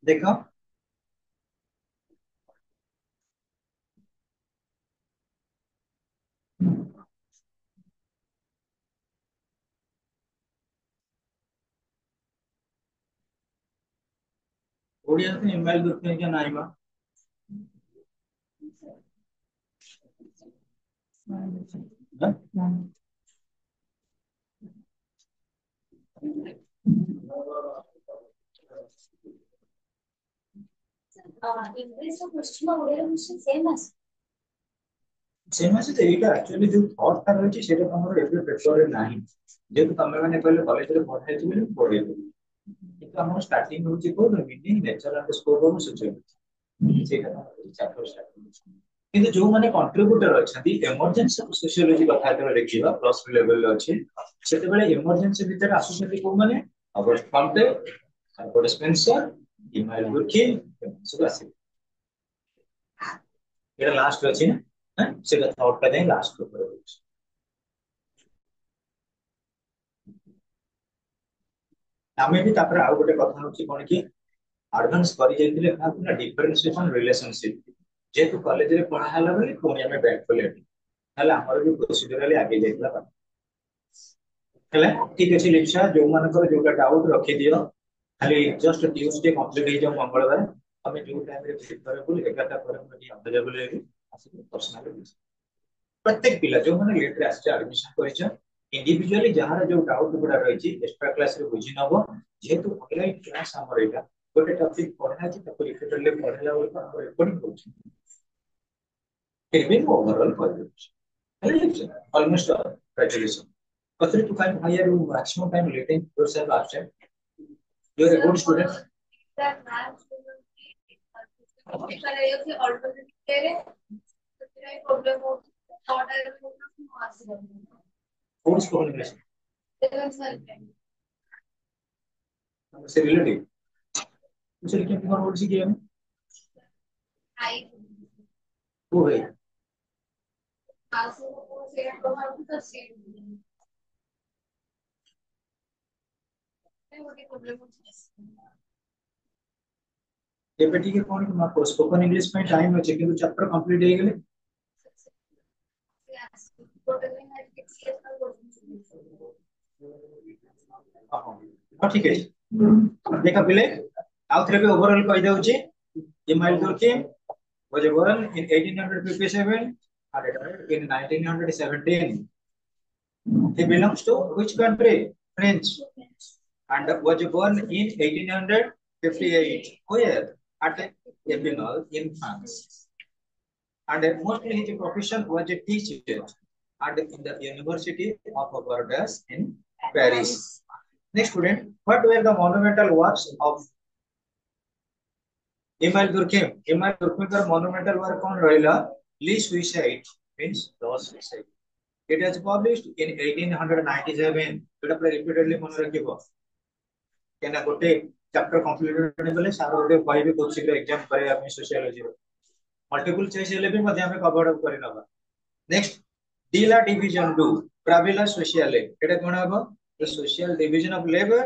देखो ओडिया से इमेल दुर्खे क्या नाइबा इंग्लिश और पश्चिम ओडिया मिशन सेम है सेम আছে যে এইটা অ্যাকচুয়ালি যে থটটা রয়েছে সেটা তোমার এভরি পেপারে নাই যেহেতু তমে মানে কইলে কলেজে পড়াইছি বলে পড়েইছো কিন্তু আমার স্টার্টিং হচ্ছে কোন meaning nature and scope of situation সেটা আমাদের চ্যাপ্টার স্টার্ট কিন্তু ଯୋଉମାନେ କଣ୍ଟ୍ରିବ୍ୟୁଟର ଅଛନ୍ତି ଏମର୍ଜେନ୍ସି ସୋସିଓଲୋଜି କଥା ଯେତେବେଳେ ଦେଖିବା ପ୍ଲସ୍ ଟୁ ଲେଭେଲରେ ଅଛି ସେତେବେଳେ ଏମର୍ଜେନ୍ସି ଭିତରେ ଆସୁଛନ୍ତି କୋଉମାନେ ଅଗଷ୍ଟ କମ୍ଟେ ଗୋଟେ ସ୍ପେନ୍ସର ଇମାଇଲ ବୁର୍କିନ୍ ସବୁ ଆସିବେ এটা লাস্ট ଅଛି ନା ସେଟା ଥର୍ଡ ଟା ଯାଇ ଲାଷ୍ଟ ଉପରେ ରହୁଛି ଆମେ ବି ତାପରେ ଆଉ ଗୋଟେ କଥା ହଉଛି କଣ କି ଆଡଭାନ୍ସ କରି ଯାଇଥିଲେ କାହାକୁ ନା ଡିଫରେନ୍ସିଏସନ ରିଲେସନସିପ ଯେହେତୁ କଲେଜରେ ପଢା ହେଲା ବୋଲି ପୁଣି ଆମେ ବ୍ୟାକ୍ କଲେ ତାହେଲେ ଆମର ବି ପ୍ରୋସିଡୁରାଲି ଆଗେଇ ଯାଇଥିଲା ହେଲା ଠିକ ଅଛି ଲିପ୍ସା ଯୋଉମାନଙ୍କର ଯୋଉଟା ଡାଉଟ ରଖିଦିଅ ଖାଲି ଜଷ୍ଟ ଟ୍ୟୁସଡେ କମ୍ପ୍ଲିଟ ହେଇଯାଉ ମଙ୍ଗଳବାର ଆମେ ଯୋଉ ଟାଇମରେ ପ୍ରିପେୟାର 11ଟା ପରେ ମୁଁ ଆଭେଲେବଲ ହେବି ଆସିକି ପର୍ସନାଲି प्रत्येक पिला जो मैंने लेट रे आसे एडमिशन करिछ इंडिविजुअली जहार जो डाउट गुडा रही एक्स्ट्रा क्लास रे बुझी नबो जेहेतु ऑनलाइन क्लास हमर एटा गोटे टॉपिक पढ़ा छी ताको रिपीटेडली पढ़ला बेल पर रिकॉर्डिंग होछि फिर भी ओवरऑल कर देछि almost graduation but to find higher you maximum time letting yourself absent you are a good student course को इंग्लिश से रिलेटिव उसे क्या कौन वर्ड सीखे हम वो है ଏବେ ଟିକେ କଣ କି ମୋର ସ୍ପୋକନ ଇଂଲିଶ ପାଇଁ ଟାଇମ ଅଛି କିନ୍ତୁ ଚैप्टर कंप्लीट ହେଇ गेले हां ठीक है देखा पिले आउ थरे भी ओवरऑल कहि दउची ईमेल करके was born in 1857 and in 1917 he belongs to which country French and was born in 1858 where at Epinal in France and mostly his profession was a teacher and in the University of Bordeaux in Paris. Next student, what were the monumental works of Emile Durkheim? Emile Durkheim's monumental work on Royla, Lee Suicide means lost suicide. It was published in 1897. It was repeatedly monorakibo. Can I go take chapter completed? बोले सारो गोटे कहबे बहुत शीघ्र exam करे अपनी sociology रो multiple choice हेले भी मध्ये हमें कवर अप करि नबा नेक्स्ट डीला डिवीजन डू ट्रैवलर सोशल एटा कोन हबो the social division of labour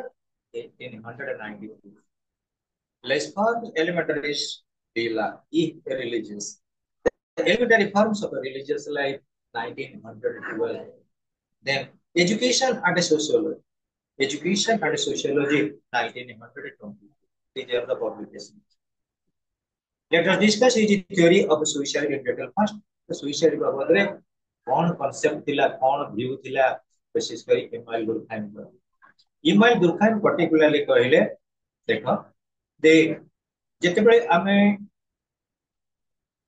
1892 लेस फॉर एलिमेंटरी डीला ई religious elementary forms of religious life 1912 then education and sociology 1920 these are the publications let us discuss his theory of suicide in detail first the suicide बाबत रे कौन concept थिला कौन view थिला विशेष करी इमाइल दुर्खाइम पर्टिकुलरली कहले देखो दे जेतेबेले आमे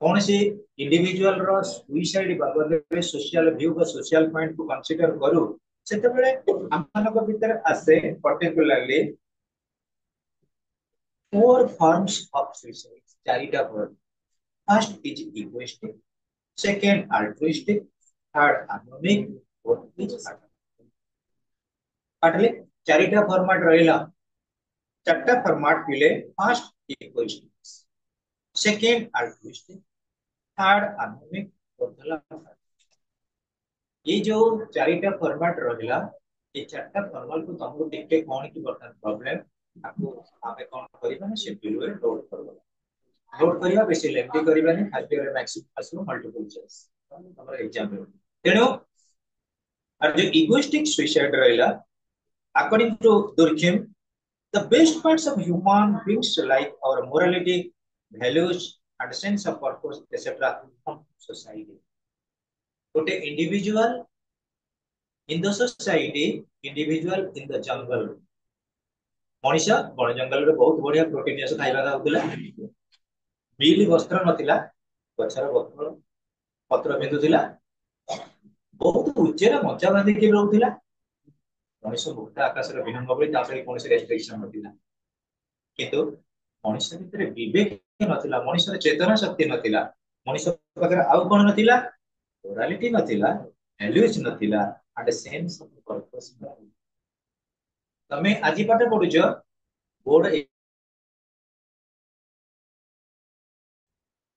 कौन सी इंडिविजुअल रो सुइसाइड बाबत रे सोशल व्यू का सोशल पॉइंट को कंसीडर करू सेतेबेले हमनक भीतर आसे particularly four forms of suicide चारिटा word first is egoistic second altruistic third harmonic fourth is अटले चारिटा फॉर्मेट रहिला चारटा फॉर्मेट पिले first egoistic second altruistic third harmonic fourth ला ये जो चारिटा फॉर्मेट रहिला ये चारटा फॉर्मल को तुमको टिके कोन की बर्तन प्रॉब्लम आपको आमे कोन करिबा ना शेड्यूल रे लोड करबा लोड करिया बेसी लेंथी करिबा नहीं खाली रे मैक्सिमम आसो मल्टीपल चॉइस हमर एग्जाम रे तेनो और जो इगोइस्टिक सुसाइड रहिला according to Durkheim the best parts of human beings like our morality values and sense of purpose etc from society गोटे individual in the society individual in the jungle Manisha बण जंगल रे बहुत बढ़िया प्रोटीनियस खाଇବା खाउतला बिल वस्त्र नथिला गछर पत्र पत्र बिंदुथिला बहुत उच्चर मजा बांधी के रहउथिला मनीष मुक्त आकाश रे विहंग बली तापरे कोनसे रेस्ट्रिक्शन नथिला किंतु मनीष भितर विवेक नथिला मनीष रे चेतना शक्ति नथिला मनीष पाखरे आउ कोन नथिला मोरालिटी नथिला वैल्यूज नथिला एंड सेंस ऑफ पर्पस तमे आजि पाठ पढुछ बोर्ड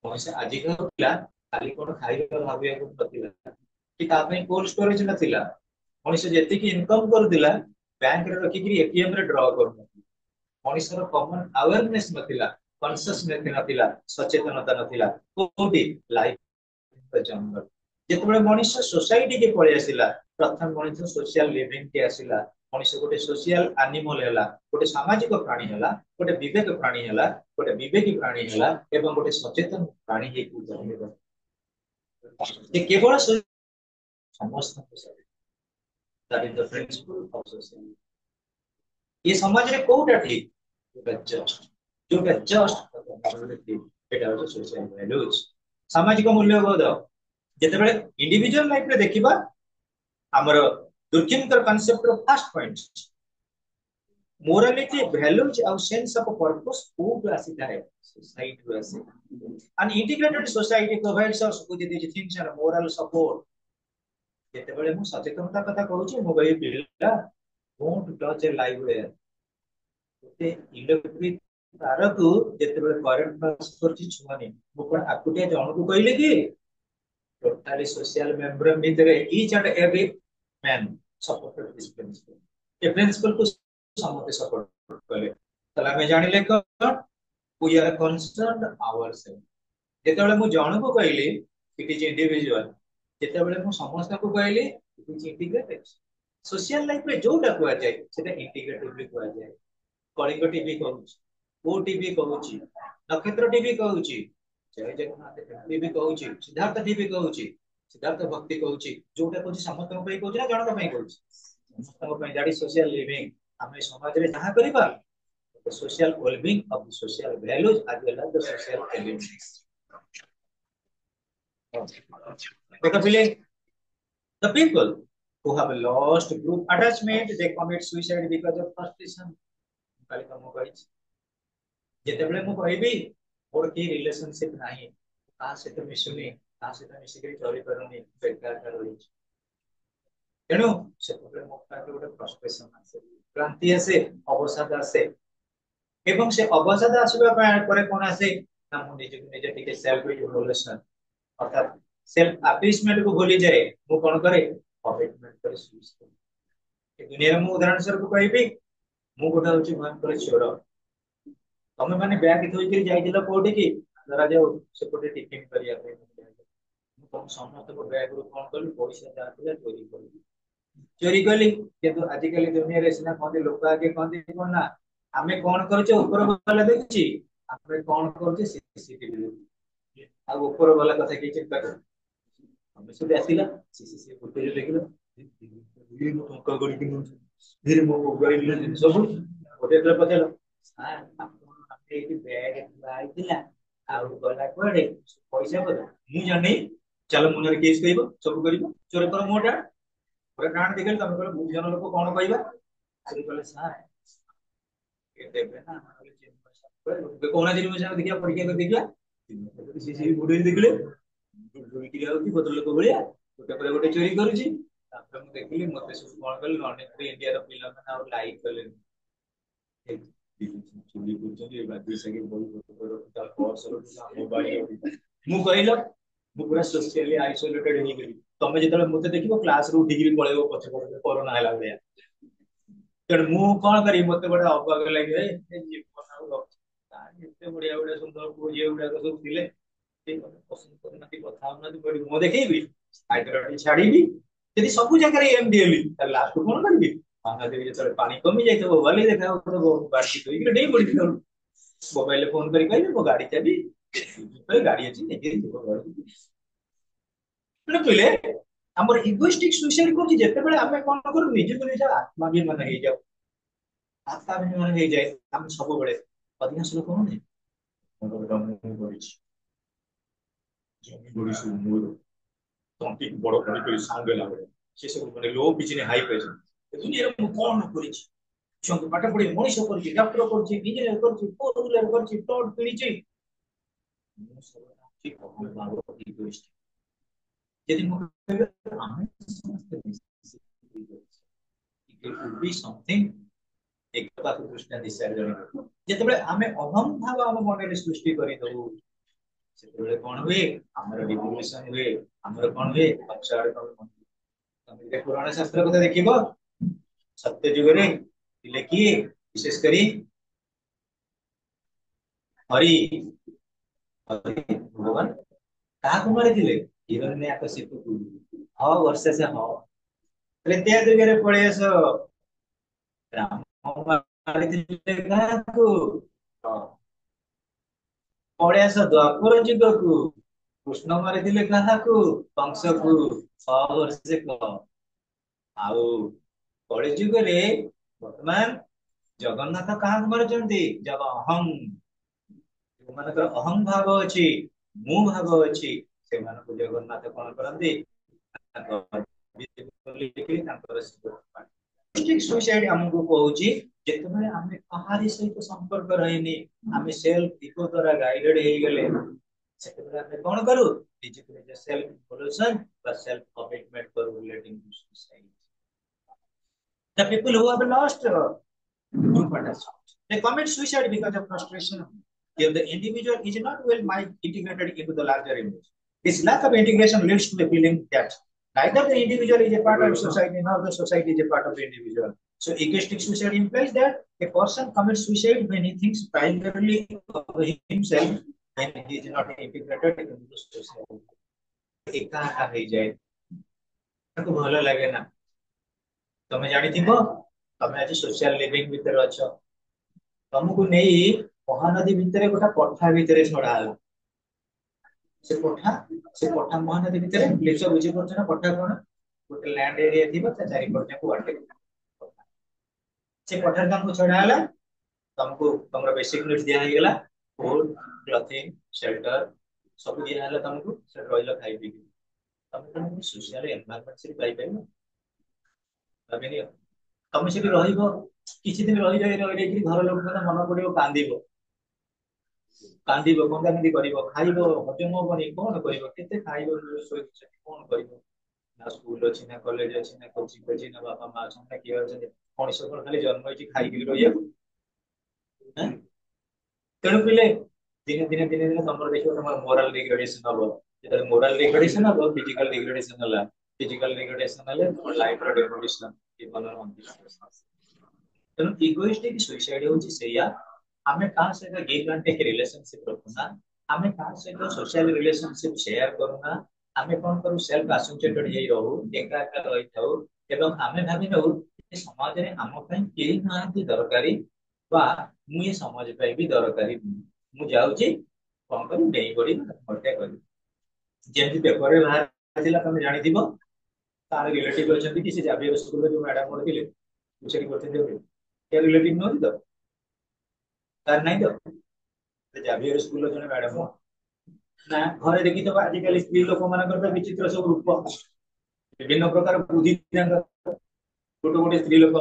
मनीष आजि कहला खाली कोन खाଇବା भाबिया को नथिला कि ता पे कोल्ड स्टोरेज नथिला मनीष जेति की इनकम कर दिला बैंक रे रखी कि एटीएम रे ड्रॉ कर मनीष रो कॉमन अवेयरनेस नथिला कॉन्शियसनेस नथिला सचेतनता नथिला कोठी लाइफ द जंगल जेतबे मनीष सोसाइटी के पळे आसिला प्रथम मनीष सोशल लिविंग के आसिला मनीष गोटे सोशल एनिमल हैला गोटे सामाजिक प्राणी हैला गोटे विवेक प्राणी हैला गोटे विवेकी प्राणी हैला एवं गोटे सचेतन प्राणी हे को जन्म ये केवल समस्त that is the principle of society ये समाज रे कोटा ठीक जोटा जस्ट एटा हो सोशल वैल्यूज सामाजिक मूल्यबोध जेतेबेले इंडिविजुअल लाइफ रे देखिबा हमर दुर्खिमकर concept row first point morality values और सेंस ऑफ पर्पस को आसी थाए सोसाइटी रो आसी an integrated society provides us with these things and moral support जेतेबेले मु सचेतनता कथा कहूची मु कहि पिला don't touch a live wire ते इलेक्ट्रिक तार को जेतेबेले करंट पास करची छुमानी मु पण आकुटिया जण को कहले कि टोटली सोशल मेंबर भीतर each and every man supported this principle ये प्रिंसिपल को समते सपोर्ट कले तला में जानिले कोन वी आर कंसर्न्ड आवरसेल्फ जेतेबेले मु जण को कहली इट इज इंडिविजुअल जेतेबेले मु समस्त को कहली it is integrated social life रे जोटा को जाय सेटा इंटीग्रेटिवली को जाय कलिंग टीवी कहूची ओ टीवी कहूची नक्षत्र टीवी कहूची जय जगन्नाथ टीवी कहूची सिद्धार्थ टीवी कहूची सिद्धार्थ भक्ति कहूची जोटा कहूची समस्त को कहूची ना जण को कहूची समस्त को दैट इज सोशल लिविंग हमें समाज रे जहां करबा the social well-being of the social values as well as the social elements. The people who have lost group attachment, they commit suicide because of frustration. काली कम कहि जेतेबेले मु कहबी मोर की रिलेशनशिप नाही का से तो मिसुनी का से तो मिसिकरी चोरी करनी बेकार कर रही तेणु से प्रॉब्लम मोटा के गोटे फ्रस्ट्रेशन आसे क्रांति आसे अवसाद आसे एवं से अवसाद आसबा परे कोन आसे ना मु निजे निजे टिके सेल्फ इवोल्यूशन अर्थात सेल्फ अप्रिशिएट को भूली जाए मु कोन करे कमिटमेंट करे स्विच करे दुनिया रे मु उदाहरण सर को कहबी मु गोटा होची भयंकर चोर तमे माने बैग थोई के जाइदिला कोठी की जरा जाओ सेपटे टिफिन करिया पे मु कोन समस्त को बैग रो कोन कली पैसा जातिला चोरी कली किंतु आजि काली दुनिया रे सिना कोन लोक आगे कोन कोन ना हमें कौन करूचे ऊपर वाला देखुची हमें कौन करूचे सीसीटीवी आ ऊपर वाला कथा की चिंता कर हमें सब आसीला सीसीटीवी फुटेज देखिलो ये टंका गडी कि फिर मो मोबाइल ले सब ओटे तर पतेलो हां हमने एटी बैग लाइतिला आ गला कोडे पैसा पद मु जानि चलो मुनर केस कइबो सब करिबो चोर कर मोटा पूरा कांड देखल तमे कहलो बहुत जन लोग कोन कहबा आजि कहले सार देबे ना हमले चेंज कर कोना दिन में देखिया परीक्षा कर देखिया सीसीटीवी फुटेज देखले चोरी किया होती बदल को बलिया गोटे पर गोटे चोरी करूची तापर मु देखली मते सब कोन कल अनेक इंडिया रो पिला माने और लाइक करले चोरी करछन ए बात से के बहुत ता पर्स रो मोबाइल मु कहलो मु पूरा सोशली आइसोलेटेड हो गेली ତମେ ଯେତେବେଳେ ମତେ ଦେଖିବ କ୍ଲାସ ରୁ ଉଠିକିରି ପଳେଇବ ପଛ ପଟେ କରୋନା ହେଲା ଭଳିଆ। ତେଣୁ ମୁଁ କଣ କରିବି, ମତେ ଗୋଟେ ଅବାଗ ଲାଗିବ, ଏ ଜୀବନ ଆଉ ରଖ ଏତେ ବଢିଆ ବଢିଆ ସୁନ୍ଦର ପୁଅ ଝିଅ ଗୁଡାକ ସବୁ ଥିଲେ, ସେ ମତେ ପସନ୍ଦ କରୁନାହାନ୍ତି, କଥା ହଉନାହାନ୍ତି, କୋଉଠି ମୁହଁ ଦେଖେଇବି, ହାଇଦ୍ରାବାଦ ଛାଡିବି। ଯଦି ସବୁ ଜାଗାରେ ଏମତି ହେଲି ତାହେଲେ ଲାଷ୍ଟ କଣ କରିବି? ମହାଦେବୀ ଯେତେବେଳେ ପାଣି କମି ଯାଇଥିବ, ଗଲି ଦେଖା ହଉଥିବ, ବାଡି ଧୋଇକି ଡେଇଁ ପଡିଥିବ, ମୋବାଇଲରେ ଫୋନ କରି କହିବି ମୋ ଗାଡି ଚାବି, ଗାଡି ଅଛି ନେଇକି ଯିବ ଘରକୁ। କହିଲେ ଆମର ଇଗୋଇଷ୍ଟିକ ସୁଇସାଇଡ କରୁଛି ଯେତେବେଳେ ଆମେ କଣ କରୁ, ନିଜକୁ ନିଜ ଆତ୍ମାଭିମାନ ହେଇଯାଉ, ଆତ୍ମାଭିମାନ ହେଇଯାଏ। ଆମେ ସବୁବେଳେ ଅଧିକାଂଶ ଲୋକ କହନ୍ତି ମୁଁ କରିଛି, ଜମି ଗଡିଛୁ ମୋର, ତଣ୍ଟି ବଡ କରି ସାଉଣ୍ଡ ହେଲା ଭଳିଆ, ସେ ସବୁ ମାନେ ଲୋ ପିଚ୍ ହାଇ ପ୍ରେସର। ଦୁନିଆରେ ମୁଁ କଣ କରିଛି? ଛୁଆଙ୍କୁ ପାଠ ପଢି ମଣିଷ କରିଛି, ଡକ୍ଟର କରିଛି, ଇଞ୍ଜିନିୟର କରିଛି, ଫୋର ହ୍ୱିଲର କରିଛି, ପ୍ଲଟ କିଣିଛି। ମୁଁ ସବୁ ଇଗୋଇଷ୍ଟ। ଯଦି ମୁଁ ଆମେ ସମସ୍ତେ it would be something ଏକତାକୁ ଦୃଷ୍ଟାନ୍ତି ଜଣେ ଯେତେବେଳେ ଆମେ ଅହଂ ଭାବ ଆମ ମନରେ ସୃଷ୍ଟି କରିଦଉ, ସେତେବେଳେ କଣ ହୁଏ? ଆମର ଡିଭଲ୍ୟୁସନ ହୁଏ। ଆମର କଣ ହୁଏ? ପଛ ଆଡେ ତମେ ପୁରାଣ ଶାସ୍ତ୍ର କଥା ଦେଖିବ, ସତ୍ୟ ଯୁଗରେ ଥିଲେ କିଏ? ବିଶେଷ କରି ହରି ହରି ଭଗବାନ କାହାକୁ ମାରିଥିଲେ? ହିରଣ୍ୟାକଶିପୁକୁ। ହଁ ବର୍ଷେ ସେ ହଁ ତ୍ରେତୟା ଯୁଗରେ ପଳେଇ ଆସ, ରାମ ମାରିଥିଲେ କାହାକୁ? ହଁ ପଳେଇ ଆସ ଦ୍ୱାପର ଯୁଗକୁ, କୃଷ୍ଣ ମାରିଥିଲେ କାହାକୁ? କଂସକୁ। 6 ବର୍ଷେ କହ। ଆଉ କଳି ଯୁଗରେ ବର୍ତ୍ତମାନ ଜଗନ୍ନାଥ କାହାକୁ ମାରୁଛନ୍ତି? ଅହଂ, ଯୋଉମାନଙ୍କର ଅହଂ ଭାବ ଅଛି, ମୁଁ ଭାବ ଅଛି, ସେମାନଙ୍କୁ ଜଗନ୍ନାଥ କଣ କରନ୍ତି? ସୁଇସାଇଡ ଆମକୁ କହୁଛି ଯେତେବେଳେ ଆମେ କାହାରି ସହିତ ସମ୍ପର୍କ ରହିନି, ଆମେ ସେଲ୍ଫ ଇଗୋ ଦ୍ୱାରା ଗାଇଡେଡ ହେଇଗଲେ, ସେତେବେଳେ ଆମେ କଣ କରୁ? ନିଜକୁ ନିଜ ସେଲ୍ଫ ଇଭଲ୍ୟୁସନ ବା ସେଲ୍ଫ କମିଟମେଣ୍ଟ କରୁ relating to suicide. The people who have lost group attachment, they commit suicide because of frustration. If the individual is not well integrated into the larger image, this lack of integration leads to the feeling that neither the individual is a part of society nor the society is a part of the individual. So egoistic suicide implies that a person commits suicide when he thinks primarily of himself, when he is not integrated into the society. एका ହେଇଯାଏ, ତାକୁ ଭଲ ଲାଗେ ନା। ତମେ ଜାଣିଥିବ, ତମେ ଆଜି ସୋସିଆଲ ଲିଭିଂ ଭିତରେ ଅଛ, ତମକୁ ନେଇ ମହାନଦୀ ଭିତରେ ଗୋଟେ ପଠା ଭିତରେ ଛଡା ହେଲା। ସେ ପଠା ମହାନଦୀ ଭିତରେ ଲିପ୍ସ ବୁଝି ପାରୁଛ ନା? ପଠା କଣ? ଗୋଟେ ଲ୍ୟାଣ୍ଡ ଏରିଆ ଥିବ, ତା ଚାରିପଟକୁ ବାଟେଇ ସେ ପଠାରେ ତମକୁ ଛଡା ହେଲା, ତମକୁ ତମର ବେସିକ ନିଡ୍ସ ଦିଆ ହେଇଗଲା, ଫୁଡ, କ୍ଲଥିଂ, ସେଲ୍ଟର ସବୁ ଦିଆ ହେଲା ତମକୁ, ସେଠି ରହିଲ ଖାଇ ପିଇକି। ତମେ ତମକୁ ସୋସିଆଲ ଏନଭାୟରନମେଣ୍ଟ ସେଠି ପାଇପାରିବ? ଭାବିନିଅ। ତମେ ସେଠି ରହିବ, କିଛି ଦିନ ରହିଯାଇକି ଘର ଲୋକଙ୍କ ମନ ପଡିବ, କାନ୍ଦିବ, କନ୍ଦା କନ୍ଦି କରିବ, ଖାଇବ, ହଜମ ହବନି, କଣ କରିବ? କେତେ ଖାଇବ? କଣ କରିବ? ନା ସ୍କୁଲ ଅଛି, ନା କଲେଜ ଅଛି, ନା କୋଚିଂ ଅଛି, ନା ବାପା ମା ଅଛନ୍ତି, ନା କିଏ ଅଛନ୍ତି? ମଣିଷ କଣ ଖାଲି ଜନ୍ମ ହେଇଛି ଖାଇକି ରହିବାକୁ? ତେଣୁ ପିଲେ ଦିନେ ଦିନେ ଦିନେ ଦିନେ ତମର ଦେଖିବ ତମର ମୋରାଲ ଡିଗ୍ରେଡେସନ ହବ। ଯେତେବେଳେ ମୋରାଲ ଡିଗ୍ରେଡେସନ ହବ, ଫିଜିକାଲ ଡିଗ୍ରେଡେସନ ହେଲା, ଫିଜିକାଲ ଡିଗ୍ରେଡେସନ ହେଲେ ତମ ଲାଇଫର ଡେଭୋଲ୍ୟୁସନ, ଜୀବନର ଅନ୍ତିମ। ତେଣୁ ଇଗୋଇଷ୍ଟିକ ସୁଇସାଇଡ ହଉଛି ସେଇଆ, ଆମେ କାହା ସହିତ ଗିଭ୍ ଆଣ୍ଡ ଟେକ୍ ରିଲେସନସିପ ରଖୁନା, ଆମେ କାହା ସହିତ ସୋସିଆଲ ରିଲେସନସିପ ସେୟାର କରୁନା, ଆମେ କଣ କରୁ? ସେଲ୍ଫ ଆସୋସିଏଟେଡ ହେଇ ରହୁ, ଏକା ଏକା ରହିଥାଉ, ଏବଂ ଆମେ ଭାବି ନଉ ସମାଜରେ ଆମ ପାଇଁ କେହି ନାହାନ୍ତି ଦରକାରୀ, ବା ମୁଁ ଏ ସମାଜ ପାଇଁ ବି ଦରକାରୀ ନୁହେଁ, ମୁଁ ଯାଉଛି କଣ କରିବି? ଡେଇଁ ପଡିବି, ହତ୍ୟା କରିବି। ଯେମିତି ପେପରରେ ବାହାରିଥିଲା, ତମେ ଜାଣିଥିବ, ତାର ରିଲେଟିଭ ଅଛନ୍ତି କି ସେ ଜାଭିୟର ସ୍କୁଲରେ ଯୋଉ ମ୍ୟାଡାମ ପଢିଥିଲେ, ସେଠି କରୁଛନ୍ତି, ରିଲେଟିଭ ନୁହନ୍ତି ତ? ତାର ନାହିଁ ତ? ଜାଭିୟର ସ୍କୁଲର ଜଣେ ମ୍ୟାଡାମ ନା, ଘରେ ଦେଖିଥିବ ଆଜିକାଲି ସ୍ତ୍ରୀ ଲୋକମାନଙ୍କର ତ ବିଚିତ୍ର ସବୁ ରୂପ, ବିଭିନ୍ନ ପ୍ରକାର ବୁଦ୍ଧି ତାଙ୍କର। ଗୋଟେ ଗୋଟେ ସ୍ତ୍ରୀ ଲୋକ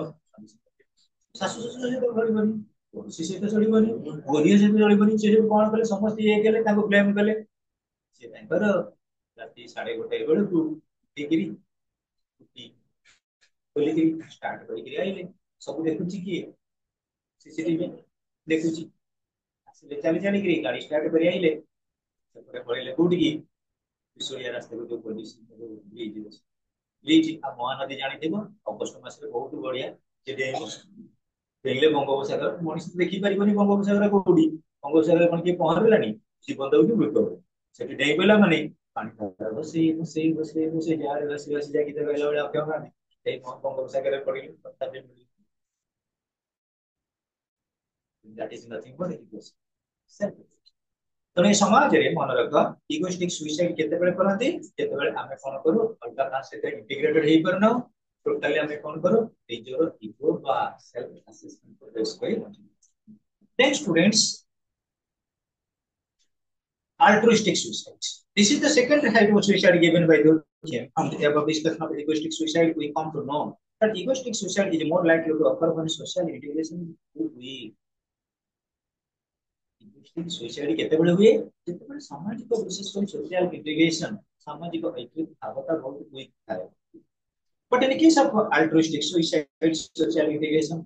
ଶାଶୁ ଶ୍ୱଶୁର ସହିତ ଚଳିବନି, ପଡୋଶୀ ସହିତ ଚଳିବନି, ପୁଅ ଝିଅ ସହିତ ଚଳିବନି, ସେ ସବୁ କଣ କଲେ? ସମସ୍ତେ ଇଏ କଲେ, ତାଙ୍କୁ ବ୍ଲେମ କଲେ। ସେ ତାଙ୍କର ରାତି 1:30 ବେଳକୁ ଉଠିକିରି ଖୋଲିକିରି ଷ୍ଟାର୍ଟ କରିକିରି ଆଇଲେ। ସବୁ ଦେଖୁଛି କିଏ? ସିସିଟିଭି ଦେଖୁଛି। ଆସିଲେ ଚାଲି ଚାଲିକିରି ଗାଡି ଷ୍ଟାର୍ଟ କରି ଆଇଲେ, ସେପଟେ ପଳେଇଲେ କୋଉଠିକି? त्रिशूलिया रास्ता को जो पुलिस ब्रिज ब्रिज आ महानदी जानी अगस्ट मास बहुत बढ़िया से डेले बंगोपसागर मनीष देखी पार बंगोपसागर कौटी बंगोपसागर कौन किए पहरलानी जीवन दौड़ मृत से डेई पड़ा मानी पानी बसई बसई बसई बसई जाए बसी बसी जाए गीत गाइला बेले अक्षय गांधी बंगोपसागर पड़े that is nothing but egoism. ତେଣୁ ଏ ସମାଜରେ ମନେ ରଖ ଇଗୋଇଷ୍ଟିକ ସୁଇସାଇଡ କେତେବେଳେ କରନ୍ତି ଯେତେବେଳେ ଆମେ କଣ କରୁ ଅଲଗା କାହା ସହିତ ଇଣ୍ଟିଗ୍ରେଟେଡ ହେଇପାରୁନ ଟୋଟାଲି ଆମେ କଣ କରୁ ନିଜର ଇଗୋ ବା ସେଲ୍ଫ ଆସେସମେଣ୍ଟ ବେସ୍ କରି then students altruistic suicide this is the second type of suicide given by the from the above discussion of egoistic suicide we come to know that egoistic suicide is more likely to occur when social integration is weak suicide केतेबेले हुए जेतेबेले सामाजिक विशेष कर social integration सामाजिक ऐक्य भावता बहुत week थाए but in case of altruistic suicide social integration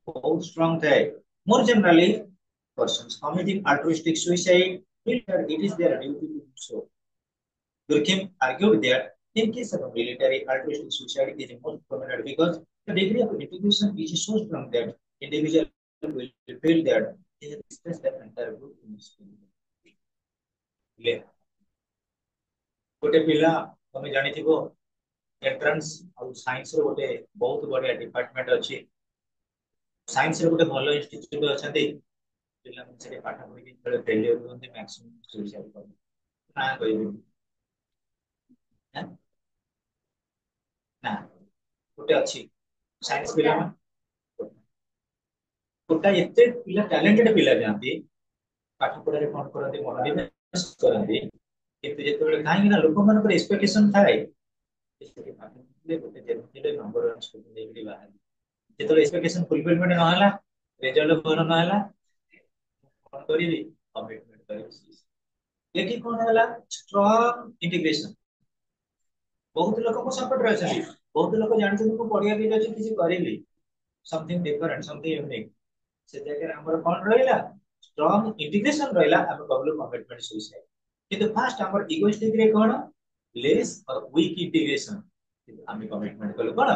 बहुत स्ट्रांग थाए more generally persons committing altruistic suicide feel that it is their duty to do so Durkheim argued that in case of military altruistic suicide is most prominent because the degree of integration is so strong that individual will feel that they have expressed their entire group in this ले गोटे पिला तमे जानि थिबो entrance और science रो गोटे बहुत बढ़िया डिपार्टमेंट अछि साइंस रो गोटे भलो इंस्टीट्यूट अछंती पिला मन से पाठ पढि के थोड़े फेलियर होते मैक्सिमम सुसाइड कर ना कहबी ना गोटे अछि साइंस पिला गोटा एते पिला टैलेंटेड पिला जानती पाठ पढ़ारे कोन करते मनोनिवेश करते किंतु जेतेबेले काहे ना लोक मानकर एक्सपेक्टेशन थाए इसके पाठ ले गोटे जेते नंबर स्टूडेंट देबी बाहर जेतेबेले एक्सपेक्टेशन फुलफिलमेंट न होला रिजल्ट भर न होला कोन करिवि कमिटमेंट करिवि एठी कोन होला स्ट्रांग इंटीग्रेशन बहुत लोक को सपोर्ट रहछथि बहुत लोक जानछथि को पढ़िया के जाछि किछि करिवि समथिंग डिफरेंट समथिंग यूनिक से जगह हमर कोन रहिला स्ट्रांग इंटीग्रेशन रहिला हम कहलु कमिटमेंट सुसाइड किंतु फास्ट हमर इगोइस्टिक रे कोन लेस और वीक इंटीग्रेशन हम कमिटमेंट कलु कोन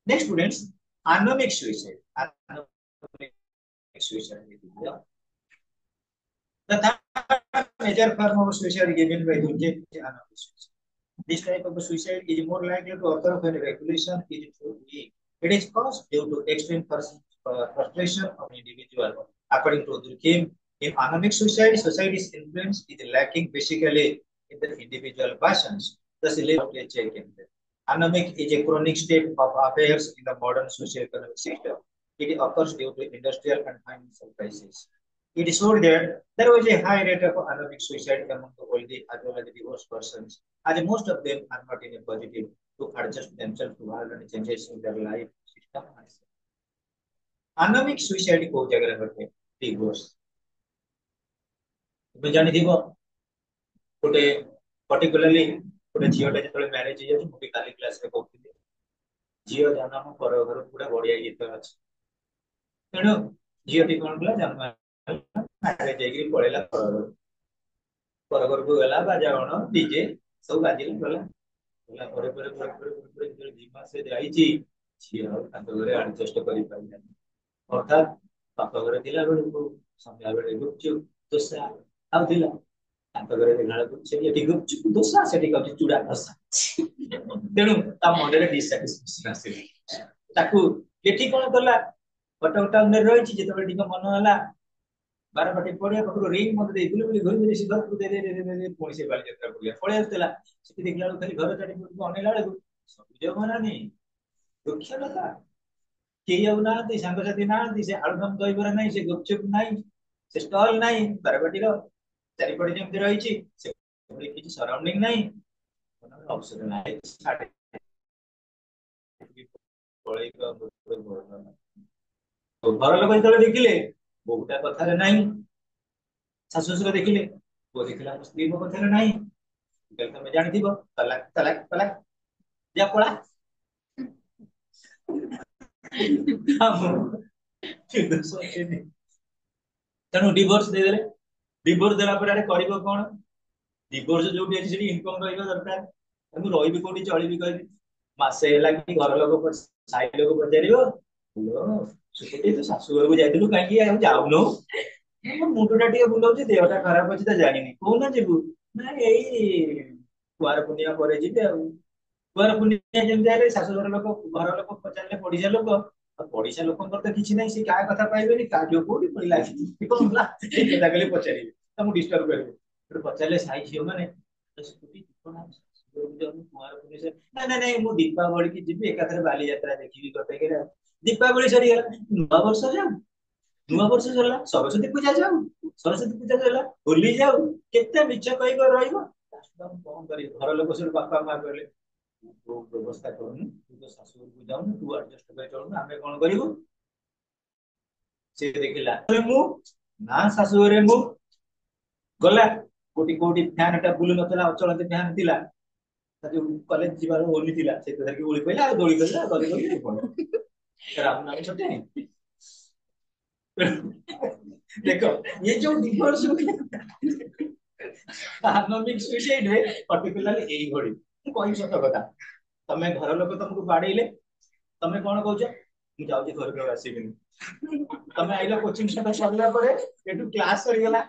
next students anomic suicide the third major form of suicide given by Durkheim is anomic suicide. This type of suicide is more likely to occur when regulation is too weak. It is caused due to extreme frustration of an individual. According to Durkheim, in anomic suicide, society's influence is lacking basically in the individual passions, thus left a check in them. Anomic is a chronic state of affairs in the modern socio-economic system. It occurs due to industrial and financial crisis. It showed that there was a high rate of anomic suicide among the oldie as well as the divorced persons, as most of them are not in a positive to adjust themselves to violent changes in their life system. Anomic suicide को जगह करते divorce. तुम जानी थी वो कोटे particularly कोटे जियो टे जितने marriage है जो मुझे काली क्लास में कहती थी जियो जाना हम पर घर पूरा बढ़िया ये तो अच्छा. तेरे जियो टी कौन बोला जानना आगे जाइए पढ़ेला पर को गला बाजा होनो डीजे सब बाजिला गला गला पर जीमा से जाईची छिया ताको घरे एडजस्ट करि पाइला अर्थात ताको घरे दिला बेले संध्या बेले गुपचुप दोसा आ दिला ताको घरे दिला गुपचुप एठी गुपचुप दोसा सेठी कभी चूड़ा दोसा तेनु ता मनरे डिसैटिस्फैक्शन आसे ताको एठी कोन करला फटोटा ने रहिची जेतबे टिक मन होला बार बाटे पड़िया पकड़ो रिंग मत दे बुली बुली घुरी सिधा दे दे दे दे दे पुणी से बाल यात्रा पड़िया पळे आस्तेला सेठी देखला खाली घर चाटी को अनेला बेलू सब जो मानानी दुखिया लगा के आउ ना ती संग साथी ना ती से आलुदम दइबरा नाही से गुपचुप नाही से स्टॉल नाही बारबाटी रो चारि पड़े जेमति रहिची से किछि सराउंडिंग नाही कोनो ऑप्शन नाही छाडे पळे को तो घर लोक जेतले देखिले बहुटा कथारे नाही शाशुशुर देखिले वो देखला स्त्री को कथारे नाही कल तमे जानि दिबो तलाक तलाक तलाक जा पळा तेणु डिवोर्स दे देले डिवोर्स देला पर अरे करिवो कोन डिवोर्स जो भी अच्छी इनकम रहिबा दरकार ମୁଁ ରହିବି କୋଉଠି ଚଳିବି କହିବି ମାସେ ହେଲା କି ଘର ଲୋକ ସାଇ ଲୋକ ପଚାରିବ "ଲୋ, ସୁକୁଟି ତୁ ଶାଶୁ ଘରକୁ ଯାଇଥିଲୁ କାହିଁକି ଆଉ ଯାଉନୁ ମୋ ମୁଣ୍ଡ ଟା ଟିକେ ବୁଲଉଛି ଦେହଟା ଖରାପ ଅଛି ତ ଜାଣିନି କୋଉଦିନ ଯିବୁ ନା ଏଇ କୁଆର ପୂର୍ଣ୍ଣିମା ପରେ ଯିବି ଆଉ କୁଆର ପୂର୍ଣ୍ଣିମା ଯେମିତି ହେଲେ ଶାଶୁଘର ଲୋକ ଘର ଲୋକ ପଚାରିଲେ ପଡିଶା ଲୋକ ଆଉ ପଡିଶା ଲୋକଙ୍କର ତ କିଛି ନାହିଁ ସେ କାହା କଥା ପାଇବେନି କାହା ଝିଅ କୋଉଠି ପଡିଲା କଣ ହେଲା ଏଇ କଥା ଖାଲି ପଚାରିବେ ତମକୁ ଡିଷ୍ଟର୍ବ କରିବେ ସେଠୁ ପଚାରିଲେ ସାଇ ଝିଅ ମାନେ ସ୍କୁଟି କଣ ଆମ ଶାଶୁଘରକୁ ଯାଉନୁ କୁଆର ପୂର୍ଣ୍ଣିମା ନାଇଁ ନାଇଁ ନାଇଁ ମୁଁ ଦୀପାବଳି କି ଯିବି ଏକାଥରେ ବାଲିଯାତ୍ରା ଦେଖିବି କଟକରେ ଆଉ ଦୀପାବଳି ସରିଗଲା ନୂଆ ବର୍ଷ ଯାଉ ନୂଆ ବର୍ଷ ସରିଲା ସରସ୍ୱତୀ ପୂଜା ଯାଉ ସରସ୍ୱତୀ ପୂଜା ସରିଲା ହୋଲି ଯାଉ କେତେ ମିଛ କହିବ ରହିବ ଲାଷ୍ଟକୁ ଆମେ କଣ କରିବୁ ଘର ଲୋକ ସବୁ ବାପା ମା କହିଲେ ତୁ ବ୍ୟବସ୍ଥା କରୁନୁ ତୁ ତ ଶାଶୁଘରକୁ ଯାଉନୁ ତୁ ଆଡଜଷ୍ଟ କରି ଚଳୁନୁ ଆମେ କଣ କରିବୁ ସେ ଦେଖିଲା "ଆରେ ମୁଁ ନା ଶାଶୁଘରେ ମୁଁ ଗଲା କୋଉଠି କୋଉଠି ଫ୍ୟାନ ଟା ବୁଲୁ ନଥିଲା ଅଚଳନ୍ତି ଫ୍ୟାନ ଥିଲା ତା ଯୋଉ କଲେଜ ଯିବାର ଓଲି ଥିଲା ସେଇଟା ଧରିକି ଓଳି ପଇଲା ଆଉ ଦୋଳି ଖେଳିଲା ଗଲି ଗଲି ଆଉ କଣ ରାମ ନାମ ଛୋଟେ ଦେଖ ये जो डिवोर्स ହାର୍ମୋନିକ ସୁଇସାଇଡ ରେ ପର୍ଟିକୁଲାରଲି ଏଇଭଳି ମୁଁ କହିବି ସତ କଥା ତମେ ଘର ଲୋକ ତମକୁ ବାଡେଇଲେ ତମେ କଣ କହୁଛ ମୁଁ ଯାଉଛି ଘରକୁ ଆଉ ଆସିବିନି ତମେ ଆଇଲ କୋଚିଂ ସେଣ୍ଟର ସରିଲା ପରେ ଏଠୁ କ୍ଲାସ ସରିଗଲା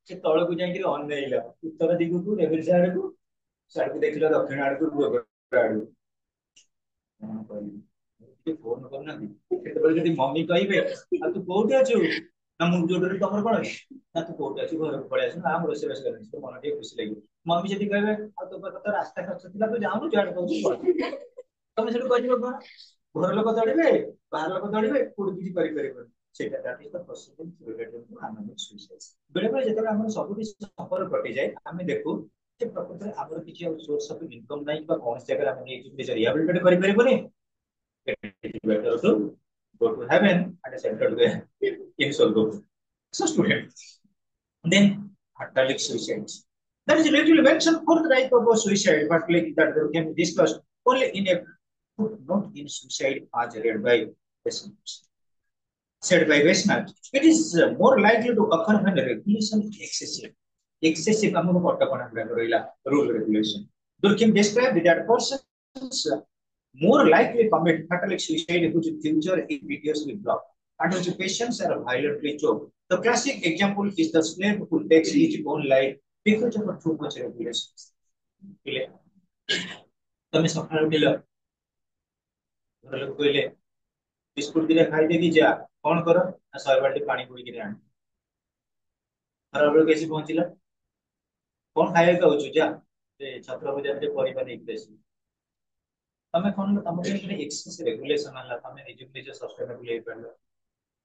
ସେ ତଳକୁ ଯାଇକିରି ଅନେଇଲ ଉତ୍ତର ଦିଗକୁ ରେଭେନ୍ସା ଆଡକୁ ସିଆଡକୁ ଦେଖିଲ ଦକ୍ଷିଣ ଆଡକୁ ଆଡକୁ କଣ କହିବି ଟିକେ ଫୋନ କରୁନାହାନ୍ତି ସେତେବେଳେ ଯଦି ମମି କହିବେ ଆଉ ତୁ କୋଉଠି ଅଛୁ ନା ମୁଁ ଯୋଉଠି ତମର କଣ ଅଛି ନା ତୁ କୋଉଠି ଅଛୁ ଘରକୁ ପଳେଇ ଆସୁ ନା ମୁଁ ରୋଷେଇ ବାସ କରିବି ତୋ ମନ ଟିକେ ଖୁସି ଲାଗିବ ମମି ଯଦି କହିବେ ଆଉ ତୋ ପାଖରେ ତ ରାସ୍ତା ଖର୍ଚ୍ଚ ଥିଲା ତୁ ଯାଉନୁ ଯୁଆଡେ କହୁଛୁ ପଳା। ତମେ ସେଠୁ କହିଯିବ କଣ ଘର ଲୋକ ଦୌଡିବେ ବାହାର ଲୋକ ଦୌଡିବେ କୋଉଠି କିଛି କରିପାରିବନି ସେଇଟା that is the possible related to anonymous suicide। ବେଳେ ବେଳେ ଯେତେବେଳେ ଆମର ସବୁ କିଛି ସମ୍ପର୍କ କଟିଯାଏ ଆମେ ଦେଖୁ ଯେ ପ୍ରକୃତରେ ଆମର କିଛି ଆଉ ସୋର୍ସ ଅଫ ଇନକମ୍ ନାହିଁ ବା କୌଣସି ଜାଗାରେ ଆମେ ନିଜ ରିହାବିଲିଟେଟ୍ କରିପାରିବୁନି it is better to go to heaven and settle there in Swarga। So student, then fatalic suicides. That is literally mentioned for the type of suicide, but like that can be discussed only in a not in suicide as read by Westerners. Said by Westerners, it is more likely to occur when regulation is excessive. Excessive amount of rule regulation. Durkheim described that persons more likely commit fatal suicide whose future is vigorously blocked and whose patients are violently choked. The classic example is the slave who takes his own life because of too much regulations. ତମେ ସକାଳୁ ଉଠିଲ ଘର ଲୋକ କହିଲେ biscuit ଦିଟା ଖାଇଦେଇକି ଯା କଣ କର ନା 100 ବାଲ୍ଟି ପାଣି ବୋହିକିରି ଆଣ ଖରାବେଳକୁ ଆସି ପହଞ୍ଚିଲା କଣ ଖାଇବାକୁ ଆଉଛୁ ଯା ସେ ଛତ୍ର ବଜାରରେ ପରିବା ନେଇକି ଆସିବୁ ତମେ କଣ ତମ ପାଇଁ ଏକ୍ସେସ ରେଗୁଲେସନ ହେଲା ତମେ ନିଜକୁ ନିଜ ସଷ୍ଟେନେବଲ ହେଇପାରିଲ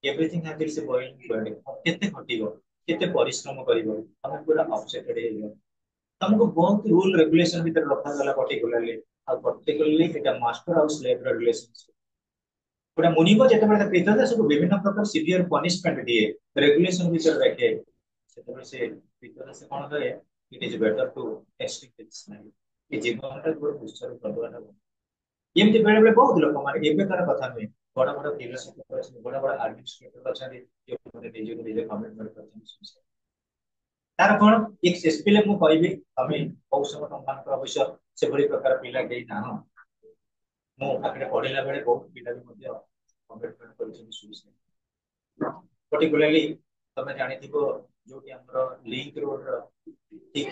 everything has it's boiling point କେତେ ଖଟିବ କେତେ ପରିଶ୍ରମ କରିବ ତମେ ପୁରା ଅପସେଟେଡ ହେଇଯିବ ତମକୁ ବହୁତ ରୁଲ ରେଗୁଲେସନ ଭିତରେ ରଖାଗଲା ପର୍ଟିକୁଲାରଲି ଆଉ ପର୍ଟିକୁଲାରଲି ଏଟା ମାଷ୍ଟର ଆଉ ସ୍ଲେଭ ର ରିଲେସନସିପ ଗୋଟେ ମୁନିବ ଯେତେବେଳେ ପିତା ସବୁ ବିଭିନ୍ନ ପ୍ରକାର ସିଭିୟର ପନିଶମେଣ୍ଟ ଦିଏ ରେଗୁଲେସନ ଭିତରେ ରଖେ ସେତେବେଳେ ସେ ପିତା ସେ କଣ କରେ ଇଟ ଇଜ ବେଟର ଟୁ ଏକ୍ସଟିଂକ୍ଟ ଏ ଜୀବନଟା ଗୋଟେ ଉତ୍ସର୍ଗ କରିଦେବାଟା ଏମିତି ବେଳେ ବେଳେ ବହୁତ ଲୋକମାନେ ଏବେକାର କଥା ନୁହେଁ ବଡ ବଡ ଫିଲୋସଫର ଅଛନ୍ତି ବଡ ବଡ ଆଡମିନିଷ୍ଟ୍ରେଟର ଅଛନ୍ତି ଯେଉଁମାନେ ନିଜକୁ ନିଜେ କମିଟମେଣ୍ଟ କରିଛନ୍ତି ତାର କଣ ଏସ୍ପିଲେ ମୁଁ କହିବି ତମେ କୌଶଳ ତମମାନଙ୍କର ଅବଶ୍ୟ ସେଭଳି ପ୍ରକାର ପିଲା କେହି ନାହଁ ମୁଁ ପାଖରେ ପଢିଲା ବେଳେ ବହୁତ ପିଲା ବି ମଧ୍ୟ କମିଟମେଣ୍ଟ କରିଛନ୍ତି ସୁଇସାଇଡ୍ ପର୍ଟିକୁଲାରଲି ତମେ ଜାଣିଥିବ ଯୋଉଠି ଆମର ଲିଙ୍କ ରୋଡର ଠିକ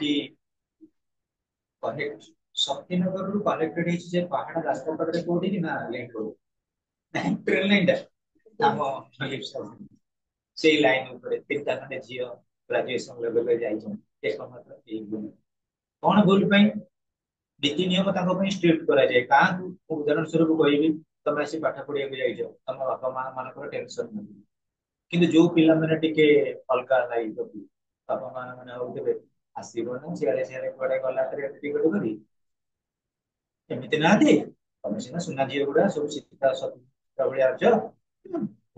କନେକ୍ଟ ଶକ୍ତିନଗରରୁ କନେକ୍ଟେଡ ହେଇଛି ଯେ ପାହାଡ ରାସ୍ତା ପାଖରେ କୋଉଠି ନା ଲିଙ୍କ ରୋଡ ଟ୍ରେନ ଲାଇନଟା ଆମ ସେଇ ଲାଇନ ଉପରେ ତିନିଟା ଖଣ୍ଡେ ଝିଅ ଗ୍ରାଜୁଏସନ ଲେଭେଲରେ ଯାଇଛନ୍ତି ଏକମାତ୍ର ଏଇ ଭୁଲ କଣ ଭୁଲ ପାଇଁ ନୀତି ନିୟମ ତାଙ୍କ ପାଇଁ ଷ୍ଟ୍ରିକ୍ଟ କରାଯାଏ କାହାକୁ ମୁଁ ଉଦାହରଣ ସ୍ୱରୂପ କହିବି ତମେ ଆସି ପାଠ ପଢିବାକୁ ଯାଇଛ ତମ ବାପା ମା ମାନଙ୍କର ଟେନସନ ନାହିଁ କିନ୍ତୁ ଯୋଉ ପିଲାମାନେ ଟିକେ ଅଲଗା ଲାଇଫ ବାପା ମା ମାନେ ହଉଥିବେ ଆସିବ ନା ସିଆଡେ ସିଆଡେ କୁଆଡେ ଗଲା ଟିକଟ କରି ଏମିତି ନାହାନ୍ତି ତମେ ସିନା ସୁନା ଝିଅ ଗୁଡା ସବୁ ଶିକ୍ଷିତା ସତା ଭଳିଆ ଅଛ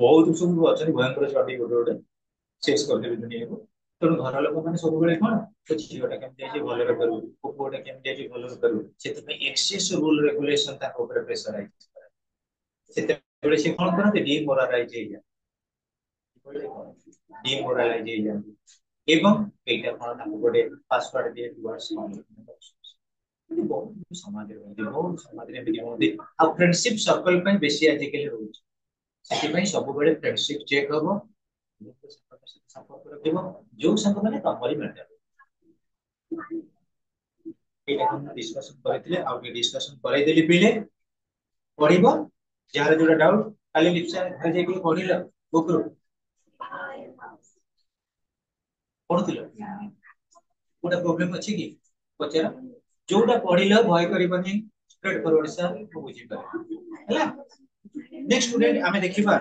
ବହୁତ ସବୁ ଅଛନ୍ତି ଭୟଙ୍କର ଚଢେଇ ଗୋଟେ ଗୋଟେ ଶେଷ କରିଦେବେ ଦୁନିଆକୁ ତେଣୁ ଘର ଲୋକମାନେ ସବୁବେଳେ କଣ ତ ଝିଅଟା କେମିତି ଯାଇଛି ଭଲରେ କରିବୁ ପୁଅଟା କେମିତି ଯାଇଛି ଭଲରେ କରିବୁ ସେଥିପାଇଁ ଏକ୍ସେସ ରୁଲ ରେଗୁଲେସନ ତାଙ୍କ ଉପରେ ପ୍ରେସରାଇଜ ସେତେବେଳେ ସେ କଣ କରନ୍ତି ଡିମୋରାଲାଇଜ ହେଇଯାନ୍ତି ଡିମୋରାଲାଇଜ ହେଇଯାନ୍ତି एवं एटा कोन ताको गोटे पासवर्ड दिए टुवर्ड्स बहुत समाज रे बहुत समाज रे भी होती आ फ्रेंडशिप सर्कल पे बेसी आजिकल रहउछ सेति पई सब बेले फ्रेंडशिप चेक हबो संपर्क रखिबो जो संग माने तमरी मैटर एटा हम डिस्कशन करथिले आ डिस्कशन करै देली पहिले पढिबो जार जोटा डाउट खाली लिपसा खाली जे के पढिला बुक रो पढुथिलो कोटा प्रॉब्लम अछि कि पचरा जोटा पढिलो भय करबनी स्ट्रेट फॉरवर्ड से को बुझी पारे हला नेक्स्ट स्टूडेंट हमें देखिबा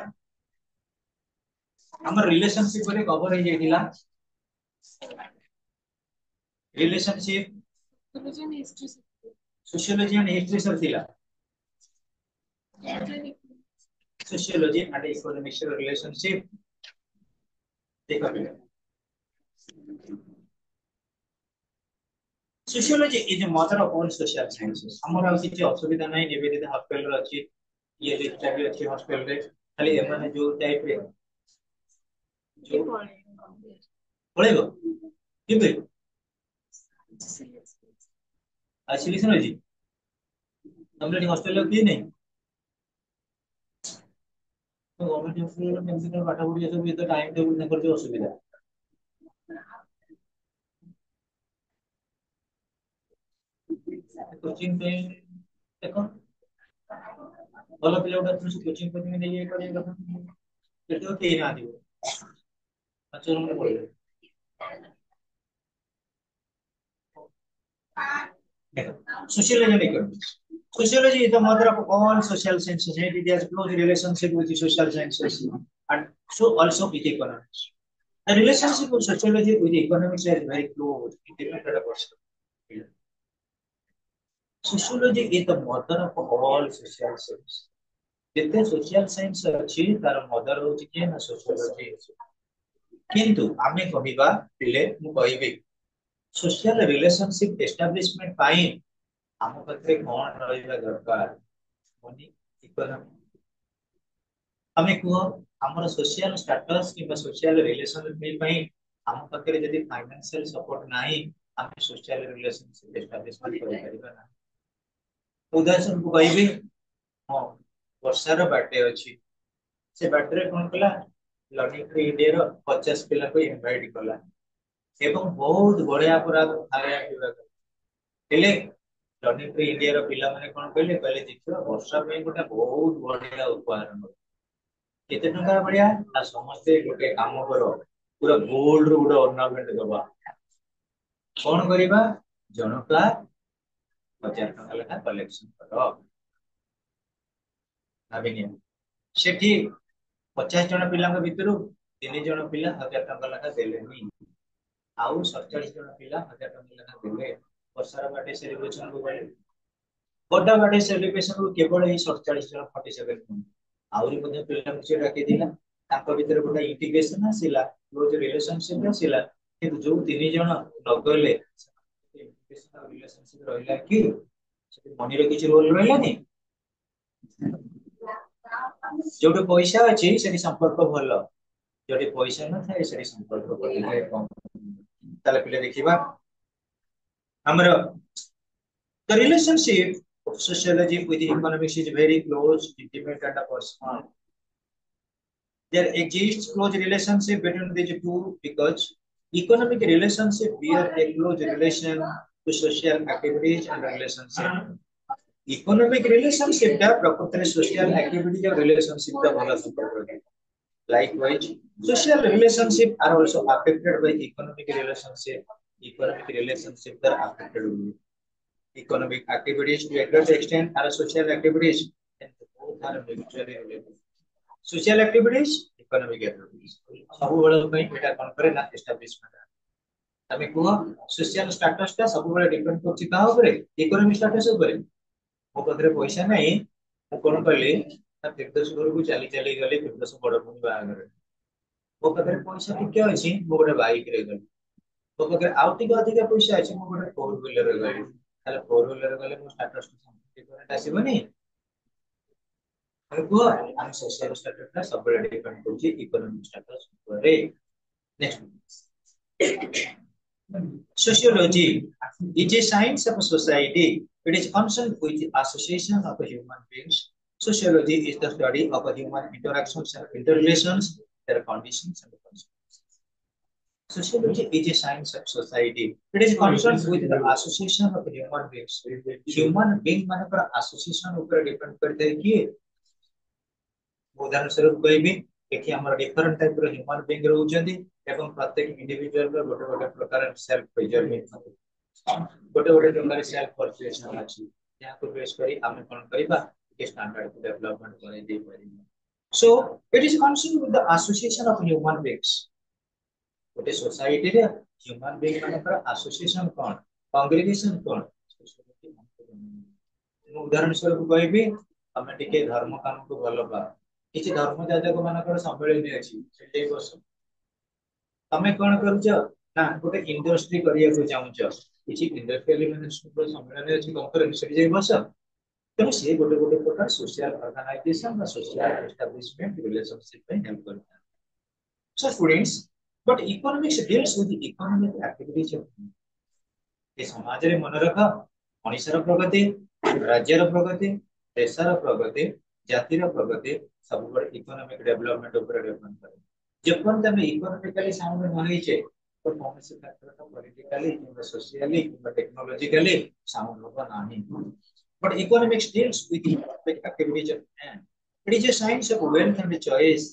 हमर रिलेशनशिप रे कवर हो जाइतिला relationship sociology and history sir थिला सोशियोलॉजी एंड इकोनॉमिक्स रिलेशनशिप देखा sociology is the mother of all social sciences हमर आ किछि असुविधा नै निवेदित हॉस्पिटल रे अछि ये लिखता भी अछि हॉस्पिटल रे खाली एमाने जो टाइप रे जो पळेबो किबे सिलेक्शन अछि हमरे हॉस्पिटल रे की नै तो गवर्नमेंट हॉस्पिटल में मेडिकल पाठा पढी सब ये तो टाइम टेबल न करते असुविधा कोचिंग पे देखो ଭଲ ପିଲା ଗୁଡା ସବୁ କୋଚିଂ କୋଚିଂ ନେଇ ଇଏ କରିବା କଥା ସେଠି କେହି ନାହାନ୍ତି ପାଞ୍ଚ ଜଣ ପଢିବେ sociology and economics. Sociology is the mother of all social sciences and it has close relationship with the social sciences and so also with economics. The relationship of sociology with economics is very close. Sociology is the mother of all social sciences. जितने social science अच्छी तार mother होती है ना sociology किंतु आमे कहिबा पिले मु कहिबे social relationship establishment पाई आम पाखे कौन रहा दरकार मनी इकोनॉमी हमें कुह हमर सोशल स्टेटस किबा सोशल रिलेशनशिप पई आम पाखे जदी फाइनेंशियल सपोर्ट नाही हम सोशल रिलेशनशिप एस्टैब्लिशमेंट कर परिबा ना उदाहरण को कहबी हां वर्षार बर्थडे अछि से बर्थडे कोन कला लर्निंग टू इंडिया रो 50 पिला को इनवाइट कला एवं बहुत बढ़िया पूरा खाया पिबा हेले लर्निंग टू इंडिया रो पिला माने कोन कहले कहले देखियो वर्षा में गोटा बहुत बढ़िया उपहार केते टका बढ़िया आ समस्त गोटे काम करो पूरा गोल्ड रो गोटे ऑर्नामेंट दबा कोन करिबा जनका 1000 टका लेखा कलेक्शन करो भाबिनिया सेठी 50 जन पिला भितरु 3 जन पिला 1000 टका लेखा देलेनी आउ 47 जन पिला 1000 टका लेखा देले वर्षार बर्थडे सेलिब्रेशन को गले बड़ा बर्थडे सेलिब्रेशन को केवल ही 47 जन 47 आउरी मध्ये पिला से डाके दिला ताको भीतर गोटा इंटीग्रेशन आसिला क्लोज रिलेशनशिप आसिला कि जो तीन जन नगले इंटीग्रेशन रिलेशनशिप रहला कि मनी रे किछ रोल रहलानी जोटे पैसा अछि सेठी संपर्क भलो जोटे पैसा न थाए सेठी संपर्क करिले कम ताले पिले देखिबा हमरो the relationship of sociology with economics is very close intimate and personal. There exists close relationship between these two because economic relationship bear a close relation to social activities and relationship. Economic relationship टा प्रकृति social activity और relationship का भला संपर्क है. Likewise, social relationships are also affected by economic relationship. Economic relationships are affected by economic activities to a great extent are social activities and both are mutually related. Social activities, economic activities. सब बड़े कहीं बेटा कौन करे ना establishment तमे को social status ता सब बड़े डिपेंड करछि का ऊपर इकोनॉमिक स्टेटस ऊपर मो पकरे पैसा नहीं मु कोन करले ता तीर्थ घर को चली चली गले तीर्थ बड़ भूमि बागर मो पकरे पैसा टिके अछि मो गोटे बाइक रे गली मो पकरे आउट टिके अधिक पैसा अछि मो गोटे फोर व्हीलर रे गली ताले फोर व्हीलर गले मो स्टेटस डिफरेंट आसीबनी को हम सोशल स्टेटस ता सब बड़े डिपेंड करछि इकोनॉमिक स्टेटस ऊपर next Sociology is a science of society. It is concerned with the association of human beings. Sociology is the study of human interactions and interrelations, their conditions and consequences. Sociology is a science of society. It is concerned with the association of human beings. Human being मानकर association ऊपर depend करते हैं कि उदाहरण स्वरूप कहबी एठी हमर डिफरेंट टाइप रो ह्यूमन बीइंग रहउचंदी एवं प्रत्येक इंडिविजुअल रो गोटे गोटे प्रकार सेल्फ मेजरमेंट गोटे गोटे प्रकार सेल्फ परसेप्शन अछि या को बेस करी हम कोन करबा के स्टैंडर्ड को डेवलपमेंट करे दे पारी so it is concern with the association of human beings गोटे सोसाइटी रे ह्यूमन बीइंग मानकर एसोसिएशन कोन कांग्रीगेशन कोन उदाहरण स्वरूप कहबी हमें टिके धर्म काम को भलो पा किछि धर्म जाजक मानकर सम्मेलन अछि सेठे बस तमे कोन करूछ ना गोटे इंडस्ट्री करिया को चाहूछ किछि इंडस्ट्रियल मैनेजमेंट सम्मेलन अछि कॉन्फ्रेंस सेठे जाई बस तेणु से गोटे गोटे प्रकार सोशल ऑर्गेनाइजेशन বা सोशल एस्टैब्लिशमेंट रिलेशनशिप में हेल्प करता है so students but economics deals with economic activities ए समाज रे मन रख मनुष्यर प्रगति राज्यर प्रगति देशर प्रगति जातिर प्रगति सब बड़ इकोनॉमिक डेवलपमेंट ऊपर डिपेंड करे जपन तमे इकोनॉमिकली साउंड न होइछे तो कौन से क्षेत्र का पॉलिटिकली किंवा सोशली किंवा टेक्नोलॉजिकली साउंड होगा नहीं but economics deals with economic activities of man it is a science of wealth and choice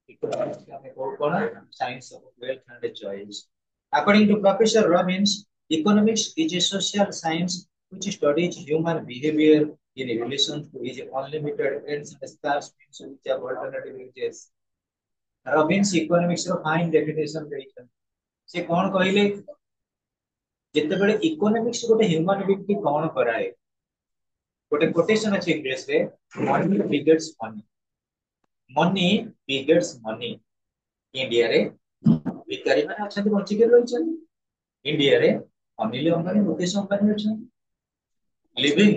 economics का मैं कोड पढ़ा science of wealth and choice according to Professor Robbins economics is a social science which studies human behavior in relation to his unlimited ends and scarce means which have alternative uses Robbins economics ର fine definition ଦେଇଛନ୍ତି से कौन कहले ଯେତେବେଳେ economics ଗୋଟେ Humane being କି କଣ କରାଏ ଗୋଟେ କୋଟେशन ଅଛି ଇଂଲିଶ ରେ money begets money money begets money India रे भिखारी माने अछंती बंची के रहिछन इंडिया रे अनिल अंबानी मुकेश अंबानी अछन लिविंग